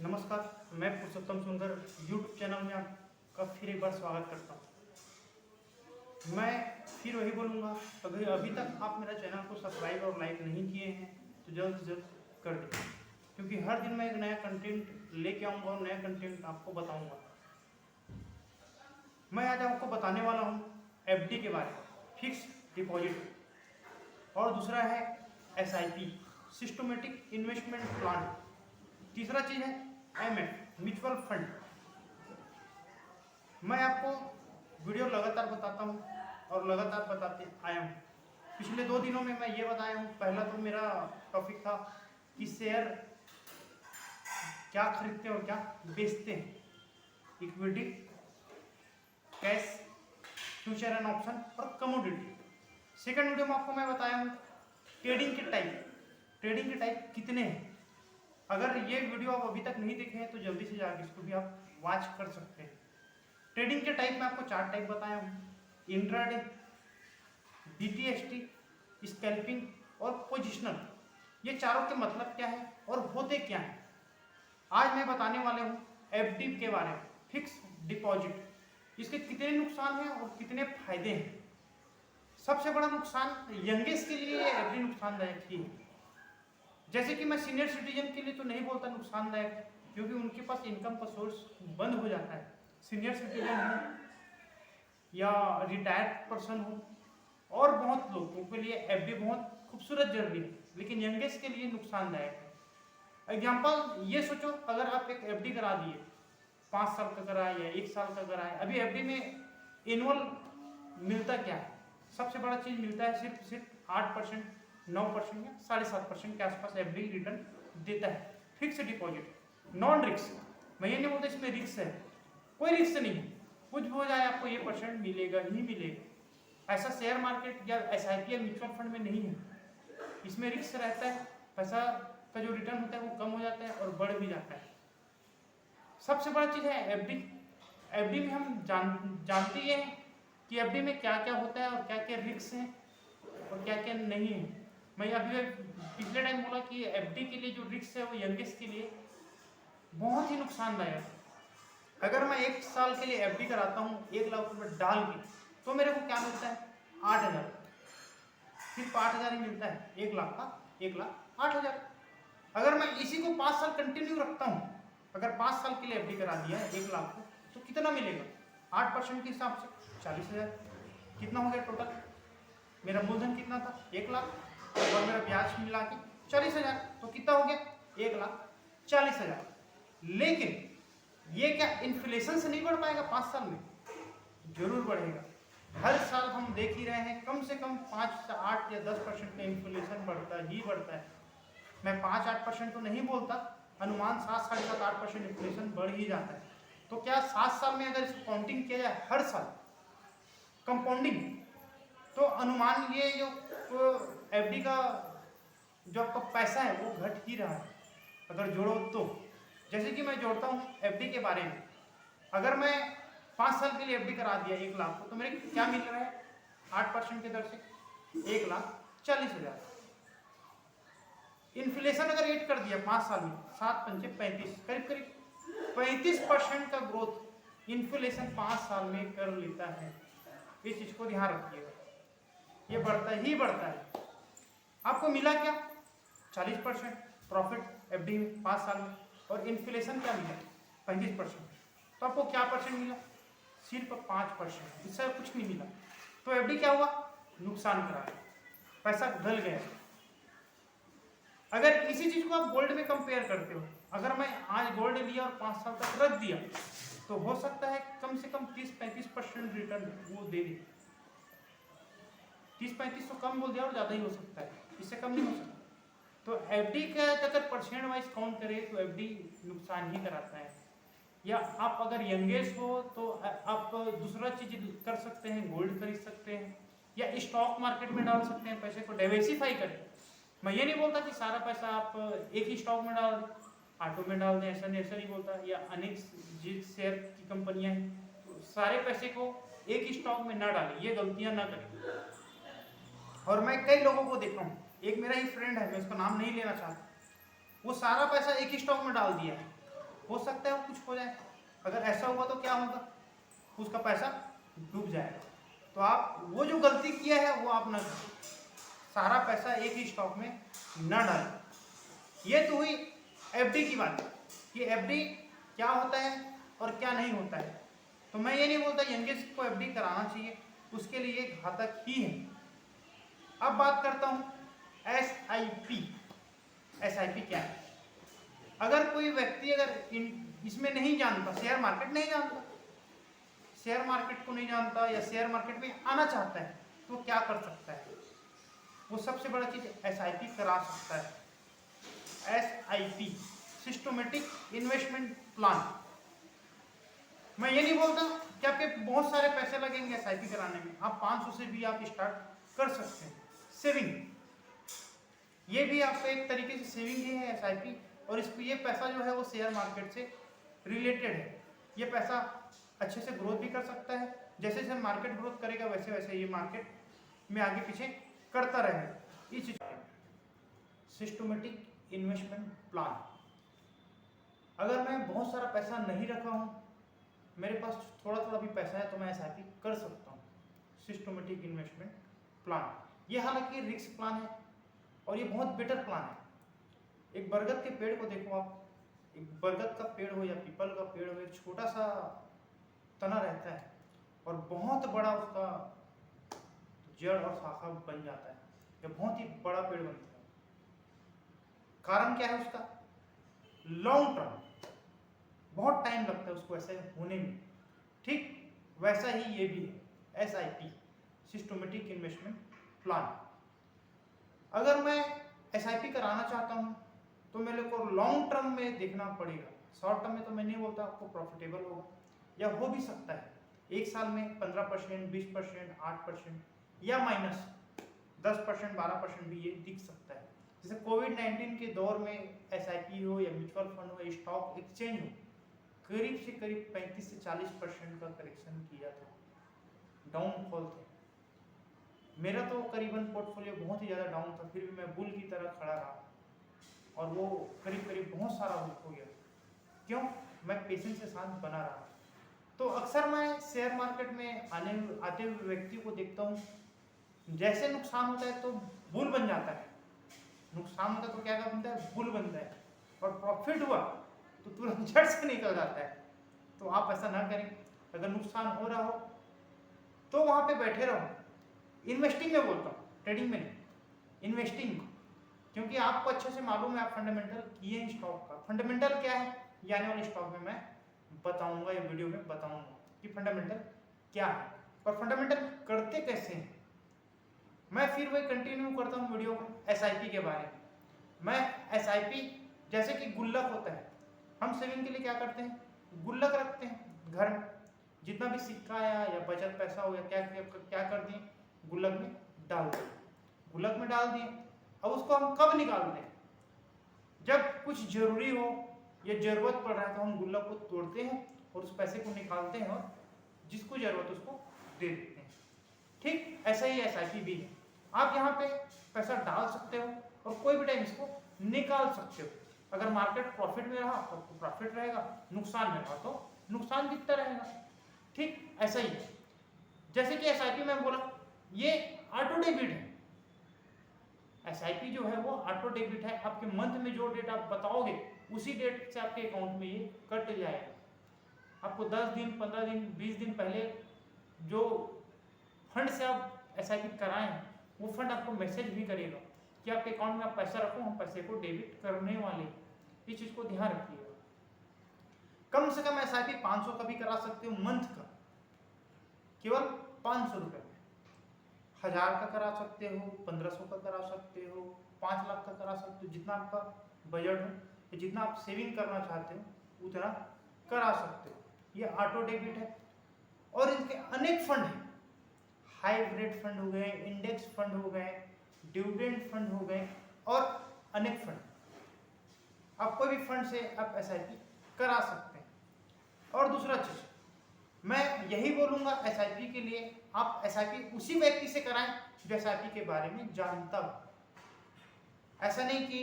नमस्कार, मैं पुरुषोत्तम सुंदर यूट्यूब चैनल में आपका फिर एक बार स्वागत करता हूँ। मैं फिर वही बोलूँगा, अगर अभी तक आप मेरा चैनल को सब्सक्राइब और लाइक नहीं किए हैं तो जल्द से जल्द कर दें, क्योंकि हर दिन मैं एक नया कंटेंट लेके आऊँगा और नया कंटेंट आपको बताऊँगा। मैं आज आपको बताने वाला हूँ एफडी के बारे में, फिक्स डिपॉजिट, और दूसरा है एसआईपी, सिस्टमेटिक इन्वेस्टमेंट प्लान। तीसरा चीज़ है एमएफ, म्यूचुअल फंड। मैं आपको वीडियो लगातार बताता हूँ और लगातार बताते आया हूँ। पिछले 2 दिनों में मैं ये बताया हूँ। पहला तो मेरा टॉपिक था कि शेयर क्या खरीदते हैं और क्या बेचते हैं, equity, cash, future and option और कमोडिटी। सेकंड वीडियो में आपको मैं बताया हूँ ट्रेडिंग के टाइप कितने हैं। अगर ये वीडियो आप अभी तक नहीं देखे हैं तो जल्दी से जाकर इसको भी आप वॉच कर सकते हैं। ट्रेडिंग के टाइप में आपको 4 टाइप बताया हूँ: इंट्राडे, बीटीएसटी, स्कैल्पिंग और पोजिशनल। ये चारों के मतलब क्या है और होते क्या हैं, आज मैं बताने वाले हूँ एफडी के बारे में, फिक्स डिपॉजिट। इसके कितने नुकसान हैं और कितने फायदे हैं। सबसे बड़ा नुकसान यंगेस्ट के लिए एफडी नुकसानदायक ही है। जैसे कि मैं सीनियर सिटीजन के लिए तो नहीं बोलता नुकसानदायक, क्योंकि उनके पास इनकम का सोर्स बंद हो जाता है। सीनियर सिटीजन हो या रिटायर्ड पर्सन हो, और बहुत लोगों के लिए एफडी बहुत खूबसूरत जर्नी है, लेकिन यंगेस्ट के लिए नुकसानदायक है। एग्जाम्पल ये सोचो, अगर आप एक एफडी करा दिए, 5 साल का कराए या 1 साल का कराए। अभी एफडी में एनुअल मिलता क्या है? सबसे बड़ा चीज मिलता है सिर्फ 8%, 9% या 7.5% के आसपास एफडी रिटर्न देता है। फिक्स डिपॉजिट नॉन रिस्क, मैं ये नहीं बोलता इसमें रिस्क है, कोई रिस्क नहीं है। कुछ भी हो जाए आपको ये परसेंट मिलेगा ही मिलेगा। ऐसा शेयर मार्केट या एसआईपी या म्यूचुअल फंड में नहीं है। इसमें रिस्क रहता है, पैसा का जो रिटर्न होता है वो कम हो जाता है और बढ़ भी जाता है। सबसे बड़ा चीज है एफडी। एफडी में हम जानते ही हैं कि एफडी में क्या क्या होता है और क्या क्या रिस्क है और क्या क्या नहीं है। मैं अभी पिछले टाइम बोला कि एफडी के लिए जो रिस्क है वो यंगेस्ट के लिए बहुत ही नुकसानदायक है। अगर मैं 1 साल के लिए एफडी कराता हूँ 1 लाख रुपए डाल के, तो मेरे को क्या मिलता है? 8,000, सिर्फ 8,000 ही मिलता है। 1 लाख का 1,08,000। अगर मैं इसी को 5 साल कंटिन्यू रखता हूँ, अगर 5 साल के लिए एफडी करा दिया है 1 लाख को, तो कितना मिलेगा? 8% के हिसाब से 40,000। कितना हो गया टोटल? मेरा मूलधन कितना था? 1 लाख, और मेरा ब्याज मिला के 40,000, तो कितना हो गया? 1,40,000। लेकिन ये क्या इन्फ्लेशन से नहीं बढ़ पाएगा? 5 साल में जरूर बढ़ेगा। हर साल हम देख ही रहे हैं कम से कम 5 से 8 या 10% का इन्फ्लेशन बढ़ता ही बढ़ता है। मैं 5-8% तो नहीं बोलता, अनुमान 7, 7.5, 8% इन्फ्लेशन बढ़ ही जाता है। तो क्या 7 साल में अगर इसको काउंटिंग किया जाए हर साल कंपाउंडिंग, तो अनुमान ये जो एफडी का जो आपका पैसा है वो घट ही रहा है अगर जोड़ो तो। जैसे कि मैं जोड़ता हूँ एफडी के बारे में, अगर मैं 5 साल के लिए एफडी करा दिया 1 लाख को, तो मेरे क्या मिल रहा है? 8% की दर से 1,40,000। इन्फ्लेशन अगर ऐड कर दिया 5 साल में, 7×5 = 35, करीब करीब 35% का ग्रोथ इन्फ्लेशन 5 साल में कर लेता है। इस चीज को ध्यान रखिएगा, ये बढ़ता ही बढ़ता है। आपको मिला क्या? 40% प्रॉफिट एफडी में 5 साल में, और इन्फ्लेशन क्या मिला? 35%। तो आपको क्या परसेंट मिला? सिर्फ 5%, इससे कुछ नहीं मिला। तो एफडी क्या हुआ? नुकसान करा, पैसा गल गया। अगर इसी चीज को आप गोल्ड में कंपेयर करते हो, अगर मैं आज गोल्ड लिया और 5 साल तक रख दिया, तो हो सकता है कम से कम 30-35% रिटर्न वो दे दे। 30-35 तो कम बोल दिया, और ज्यादा ही हो सकता है, इससे कम नहीं हो सकता। तो एफडी का अगर परसेंट वाइज काउंट करें तो एफडी नुकसान ही कराता है। या आप अगर यंगेस्ट हो तो आप दूसरा चीज कर सकते हैं, गोल्ड खरीद सकते हैं या स्टॉक मार्केट में डाल सकते हैं, पैसे को डाइवर्सिफाई करें। मैं ये नहीं बोलता कि सारा पैसा आप एक ही स्टॉक में डाल दें, ऑटो में डाल दें, ऐसा नहीं बोलता। या अनेक जिस शेयर की कंपनियां हैं, तो सारे पैसे को एक ही स्टॉक में ना डालें, ये गलतियां ना करें। और मैं कई लोगों को देखता हूँ, एक मेरा ही फ्रेंड है, मैं उसका नाम नहीं लेना चाहता, वो सारा पैसा एक ही स्टॉक में डाल दिया है हो सकता है वो कुछ हो जाए। अगर ऐसा हुआ तो क्या होगा, उसका पैसा डूब जाएगा। तो आप वो जो गलती किया है वो आप न करें, सारा पैसा एक ही स्टॉक में न डालें। ये तो हुई एफडी की बात कि एफडी क्या होता है और क्या नहीं होता है। तो मैं ये नहीं बोलता यंगेस्ट को एफडी कराना चाहिए, उसके लिए घातक ही है। अब बात करता हूँ एसआईपी। एसआईपी क्या है? अगर कोई व्यक्ति अगर इसमें नहीं जानता, शेयर मार्केट नहीं जानता, शेयर मार्केट को नहीं जानता या शेयर मार्केट में आना चाहता है, तो क्या कर सकता है? वो सबसे बड़ा चीज एसआईपी करा सकता है। SIP systematic investment plan. मैं ये नहीं बोलता कि आपके बहुत सारे पैसे लगेंगे एसआईपी कराने में, आप 500 से भी आप स्टार्ट कर सकते हैं। सेविंग, ये भी आपका एक तरीके से सेविंग ही है एसआईपी, और इस ये पैसा जो है वो शेयर मार्केट से रिलेटेड है। ये पैसा अच्छे से ग्रोथ भी कर सकता है, जैसे जैसे मार्केट ग्रोथ करेगा वैसे वैसे ये मार्केट में आगे पीछे करता रहेगा। इस सिस्टमेटिक इन्वेस्टमेंट प्लान, अगर मैं बहुत सारा पैसा नहीं रखा हूँ, मेरे पास थोड़ा थोड़ा भी पैसा है, तो मैं एसआईपी कर सकता हूँ। सिस्टमेटिक इन्वेस्टमेंट प्लान, ये हालांकि रिस्क प्लान है और ये बहुत बेटर प्लान है। एक बरगद के पेड़ को देखो आप, एक बरगद का पेड़ हो या पीपल का पेड़ हो, एक छोटा सा तना रहता है और बहुत बड़ा उसका जड़ और शाखा बन जाता है, यह बहुत ही बड़ा पेड़ बनता है। कारण क्या है उसका? लॉन्ग टर्म, बहुत टाइम लगता है उसको ऐसे होने में। ठीक वैसा ही ये भी है एसआईपी, सिस्टमेटिक इन्वेस्टमेंट प्लान। अगर मैं एसआईपी कराना चाहता हूं तो मेरे को लॉन्ग टर्म में देखना पड़ेगा। शॉर्ट टर्म में तो मैं नहीं बोलता आपको प्रॉफिटेबल होगा, या हो भी सकता है एक साल में 15%, 20%, 8% या माइनस 10%, 12% भी ये दिख सकता है। जैसे कोविड-19 के दौर में एसआईपी हो या म्यूचुअल फंड हो या स्टॉक एक्सचेंज हो, करीब से करीब 35 से 40% का करेक्शन किया था, डाउनफॉल थे। मेरा तो करीबन पोर्टफोलियो बहुत ही ज़्यादा डाउन था, फिर भी मैं बुल की तरह खड़ा रहा और वो करीब करीब बहुत सारा हो गया। क्यों? मैं पेशेंस के साथ बना रहा। तो अक्सर मैं शेयर मार्केट में आते हुए व्यक्ति को देखता हूँ, जैसे नुकसान होता है तो बुल बन जाता है, नुकसान होता है तो क्या बनता है? बुल बनता है, और प्रॉफिट हुआ तो तुरंत झट से निकल जाता है। तो आप ऐसा ना करें। अगर नुकसान हो रहा हो तो वहां पे बैठे रहो। इन्वेस्टिंग में बोलता हूँ, ट्रेडिंग में नहीं, इन्वेस्टिंग, क्योंकि आपको अच्छे से मालूम है, आप फंडामेंटल किए हैं स्टॉक का। फंडामेंटल क्या है ये आने वाले स्टॉक में मैं बताऊंगा, या वीडियो में बताऊंगा कि फंडामेंटल क्या है और फंडामेंटल करते कैसे हैं। मैं फिर वही कंटिन्यू करता हूँ वीडियो को एसआईपी के बारे में। मैं एसआईपी जैसे कि गुल्लक होता है, हम सेविंग के लिए क्या करते हैं? गुल्लक रखते हैं घर में, जितना भी सिक्का या बचत पैसा हो या क्या कर दिए, गुल्लक में डाल दिए, गुल्लक में डाल दिए। अब उसको हम कब निकालते हैं? जब कुछ जरूरी हो या जरूरत पड़ रहा है तो हम गुल्लक को तोड़ते हैं और उस पैसे को निकालते हैं और जिसको जरूरत उसको दे देते हैं। ठीक ऐसा ही एसआईपी भी है। आप यहाँ पे पैसा डाल सकते हो और कोई भी टाइम इसको निकाल सकते हो। अगर मार्केट प्रॉफिट में रहा तो प्रॉफिट रहेगा, नुकसान में रहा तो नुकसान दिखता रहेगा। ठीक ऐसा ही है। जैसे कि एसआईपी में बोला, ये ऑटो डेबिट है। एसआईपी जो है वो ऑटो डेबिट है। आपके मंथ में जो डेट आप बताओगे उसी डेट से आपके अकाउंट में ये कट जाएगा। आपको 10 दिन, 15 दिन, 20 दिन पहले जो फंड से आप एसआईपी कराएं हैं वो फंड आपको मैसेज भी करेगा कि आपके अकाउंट में आप पैसा रखो, हम पैसे को डेबिट करने वाले। इस चीज को ध्यान रखिएगा। कम से कम एसआईपी 500 का भी करा सकते हो मंथ का, केवल 500 रुपए में। 1000 का करा सकते हो, 1500 का करा सकते हो, 5 लाख का करा सकते हो, जितना आपका बजट हो, जितना आप सेविंग करना चाहते हो उतना करा सकते हो। ये ऑटो डेबिट है। और इनके अनेक फंड हैं, हाइब्रिड फंड हो गए, इंडेक्स फंड हो गए, डिविडेंड फंड हो गए और अनेक फंड। आप कोई भी फंड से आप एसआईपी करा सकते हैं। और दूसरा चीज मैं यही बोलूंगा एसआईपी के लिए, आप एसआईपी उसी व्यक्ति से कराएं जो एसआईपी के बारे में जानता हो। ऐसा नहीं कि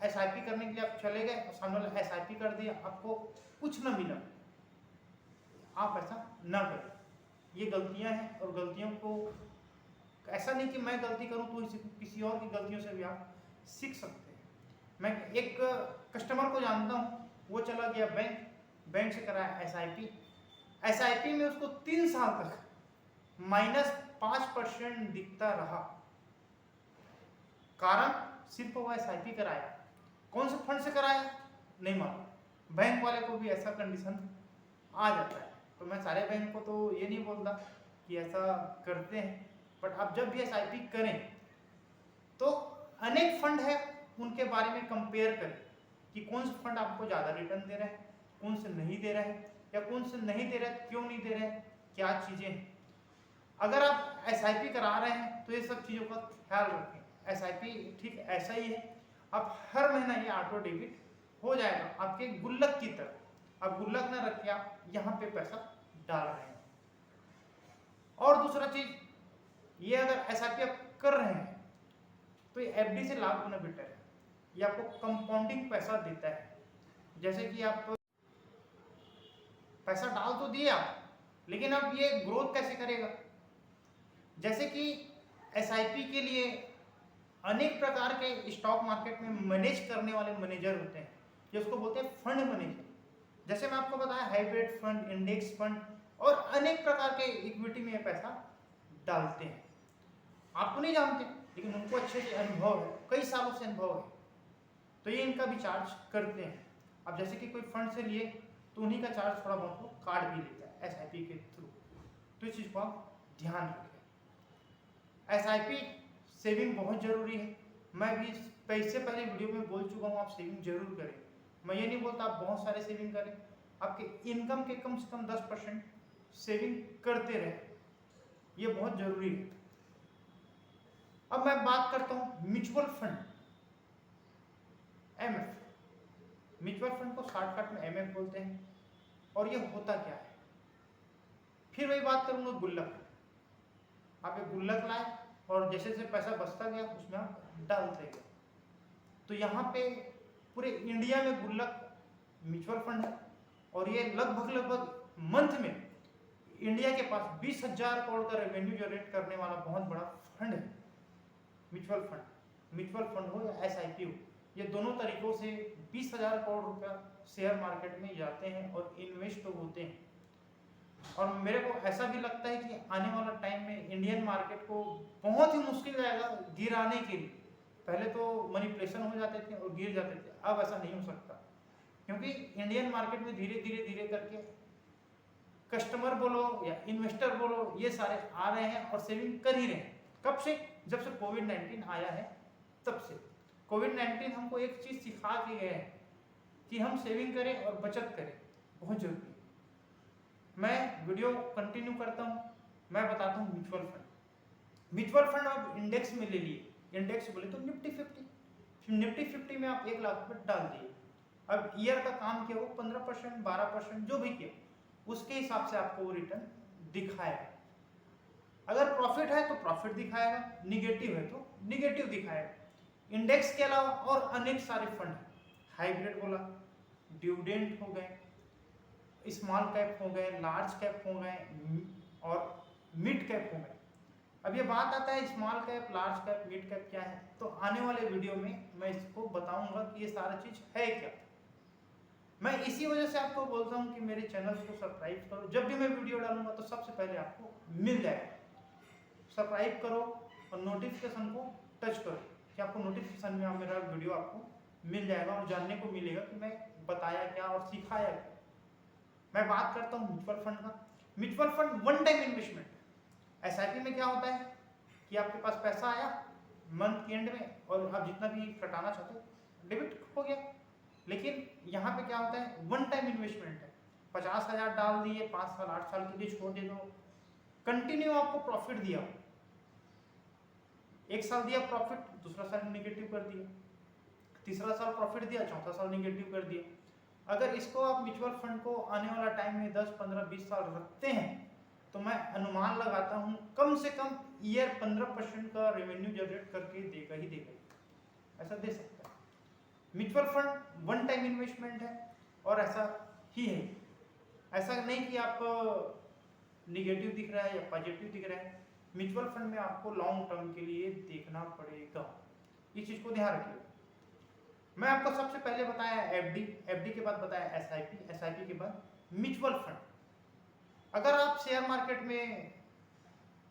SIP करने के लिए आप चले गए और सामने वाला SIP कर दिया, आपको कुछ ना मिला, आप ऐसा ना करें। ये गलतियां हैं और गलतियों को ऐसा नहीं कि मैं गलती करूं तो ही किसी और की गलतियों से भी आप सीख सकते हैं। मैं एक कस्टमर को जानता हूं, वो चला गया बैंक से कराया SIP में उसको 3 साल तक -5% दिखता रहा। कारण सिर्फ वो SIP कराया, कौन से फंड से कराया नहीं मालूम। बैंक वाले को भी ऐसा कंडीशन आ जाता है। तो मैं सारे बैंक को तो ये नहीं बोलता कि ऐसा करते हैं, बट आप जब भी SIP करें तो अनेक फंड है, उनके बारे में कंपेयर करें कि कौन सा फंड आपको ज़्यादा रिटर्न दे रहा है, कौन से नहीं दे रहा है, या कौन से नहीं दे रहा है, क्यों नहीं दे रहा है, क्या चीज़ें हैं। अगर आप SIP करा रहे हैं तो ये सब चीज़ों का ख्याल रखें। SIP ठीक ऐसा ही है, आप हर महीना ये ऑटो डेबिट हो जाएगा आपके गुल्लक की तरह। आप गुल्लक ना रखिए, आप यहाँ पे पैसा डाल रहे हैं। और दूसरा चीज, ये अगर SIP आप कर रहे हैं तो ये FD से लाभ गुना बेटर है। ये आपको कंपाउंडिंग पैसा देता है। जैसे कि आप पैसा डाल तो दिए आप, लेकिन अब ये ग्रोथ कैसे करेगा। जैसे कि SIP के लिए अनेक प्रकार के स्टॉक मार्केट में मैनेज करने वाले मैनेजर होते हैं, जिसको बोलते हैं फंड मैनेजर। जैसे मैं आपको बताया, हाइब्रिड फंड, इंडेक्स फंड और अनेक प्रकार के इक्विटी में पैसा डालते हैं। आपको नहीं जानते, लेकिन उनको अच्छे से अनुभव है, कई सालों से अनुभव है, तो ये इनका भी चार्ज करते हैं। अब जैसे कि कोई फंड से लिए तो उन्हीं का चार्ज थोड़ा बहुत कार्ड भी लेता है SIP के थ्रू। तो इस चीज़ को आप ध्यान रखें। SIP सेविंग बहुत जरूरी है। मैं भी इससे पहले वीडियो में बोल चुका हूँ, आप सेविंग जरूर करें। मैं ये नहीं बोलता आप बहुत सारे सेविंग करें, आपके इनकम के कम से कम 10% सेविंग करते रहे, ये बहुत जरूरी है। अब मैं बात करता हूँ mutual fund, MF। Mutual fund को शॉर्टकट में MF बोलते हैं। और ये होता क्या है, फिर वही बात करूंगा गुल्लक। आप एक गुल्लक लाए और जैसे जैसे पैसा बचता गया उसमें आप डालते गए। तो यहाँ पे पूरे इंडिया में गुल्लक म्यूचुअल फंड है, और ये लगभग मंथ में इंडिया के पास 20,000 करोड़ का रेवेन्यू जनरेट करने वाला बहुत बड़ा फंड है म्यूचुअल फंड। म्यूचुअल फंड हो या SIP हो, ये दोनों तरीकों से 20,000 करोड़ रुपया शेयर मार्केट में जाते हैं और इन्वेस्ट होते हैं। और मेरे को ऐसा भी लगता है कि आने वाला टाइम में इंडियन मार्केट को बहुत ही मुश्किल जाएगा गिराने के लिए। पहले तो मैनिपुलेशन हो जाते थे और गिर जाते थे, अब ऐसा नहीं हो सकता, क्योंकि इंडियन मार्केट में धीरे धीरे करके कस्टमर बोलो या इन्वेस्टर बोलो, ये सारे आ रहे हैं और सेविंग कर ही रहे हैं। कब से? जब से कोविड-19 आया है, तब से। कोविड-19 हमको एक चीज सिखा के गया है कि हम सेविंग करें और बचत करें, बहुत जरूरी है। मैं वीडियो कंटिन्यू करता हूं, मैं बताता हूं म्यूचुअल फंड। म्यूचुअल फंड आप इंडेक्स में ले लिए, इंडेक्स बोले तो निफ्टी 50, निफ्टी 50 में आप 1 लाख रुपए डाल दिए। अब ईयर का काम किया, वो 15% 12% जो भी किया, उसके हिसाब से आपको वो रिटर्न दिखाएगा। अगर प्रॉफिट है तो प्रॉफिट दिखाएगा, निगेटिव है तो निगेटिव दिखाएगा। इंडेक्स के अलावा और अनेक सारे फंड हैं, हाइब्रिड बोला, डिविडेंड हो गए, स्मॉल कैप हो गए, लार्ज कैप हो गए और मिड कैप हो गए। अब ये बात आता है small cap, large cap, mid cap क्या है, तो आने वाले वीडियो में मैं इसको बताऊंगा कि ये सारा चीज है क्या। मैं इसी वजह से आपको बोलता हूँ कि मेरे चैनल को सब्सक्राइब करो, जब भी मैं वीडियो डालूंगा तो सबसे पहले आपको मिल जाएगा। सब्सक्राइब करो और नोटिफिकेशन को टच करो कि आपको नोटिफिकेशन में मेरा वीडियो आपको मिल जाएगा और जानने को मिलेगा कि मैं बताया क्या और सिखाया क्या। मैं बात करता हूँ म्यूचुअल फंड का। Mutual fund one time investment. SIP में क्या होता है कि आपके पास पैसा आया मंथ के एंड में और आप जितना भी कटाना चाहते हो डेबिट हो गया। लेकिन यहाँ पे क्या होता है, वन टाइम इन्वेस्टमेंट है। 50,000 डाल दिए, 5 साल 8 साल के लिए छोड़ दे दो, कंटिन्यू आपको प्रॉफिट दिया, 1 साल दिया प्रॉफिट, दूसरा साल निगेटिव कर दिया, तीसरा साल प्रॉफिट दिया, चौथा साल निगेटिव कर दिया। अगर इसको आप म्यूचुअल फंड को आने वाला टाइम में 10, 15, 20 साल रखते हैं तो मैं अनुमान लगाता हूं कम से कम ईयर 15% का रेवेन्यू जनरेट करके देगा ही देगा, ऐसा दे सकता है। Mutual fund one time investment है और ऐसा ही है। ऐसा नहीं कि आप निगेटिव दिख रहा है या पॉजिटिव दिख रहा है। म्यूचुअल फंड में आपको लॉन्ग टर्म के लिए देखना पड़ेगा, इस चीज को ध्यान रखिए। मैं आपको सबसे पहले बताया एफडी, एफडी के बाद बताया एसआईपी, एसआईपी के बाद म्यूचुअल फंड। अगर आप शेयर मार्केट में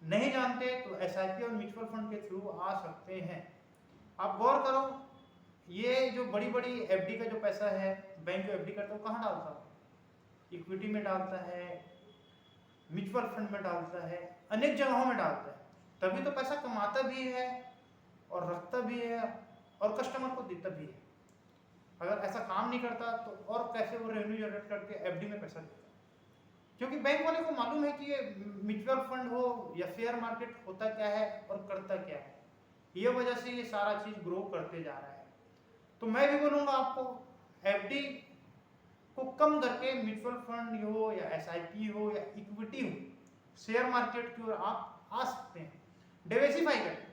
नहीं जानते तो एसआईपी और म्यूचुअल फंड के थ्रू आ सकते हैं। आप गौर करो, ये जो बड़ी बड़ी एफडी का जो पैसा है, बैंक जो एफडी करता है वो कहाँ डालता है? इक्विटी में डालता है, म्यूचुअल फंड में डालता है, अनेक जगहों में डालता है। तभी तो पैसा कमाता भी है और रखता भी है और कस्टमर को देता भी है। अगर ऐसा काम नहीं करता तो और कैसे वो रेवेन्यू जनरेट करके एफडी में पैसा देता? क्योंकि बैंक वाले को मालूम है कि ये म्यूचुअल फंड हो या शेयर मार्केट होता क्या है और करता क्या है, ये वजह से ये सारा चीज ग्रो करते जा रहा है। तो मैं भी बोलूंगा आपको एफडी को कम करके म्यूचुअल फंड हो या एसआईपी हो या इक्विटी हो, शेयर मार्केट की ओर आप आ सकते हैं। डाइवर्सिफाई करें।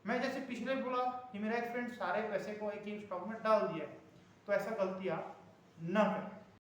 मैं जैसे पिछले बोला कि मेरा एक फ्रेंड सारे पैसे को एक ही स्टॉक में डाल दिया है, तो ऐसा गलती आप न करें।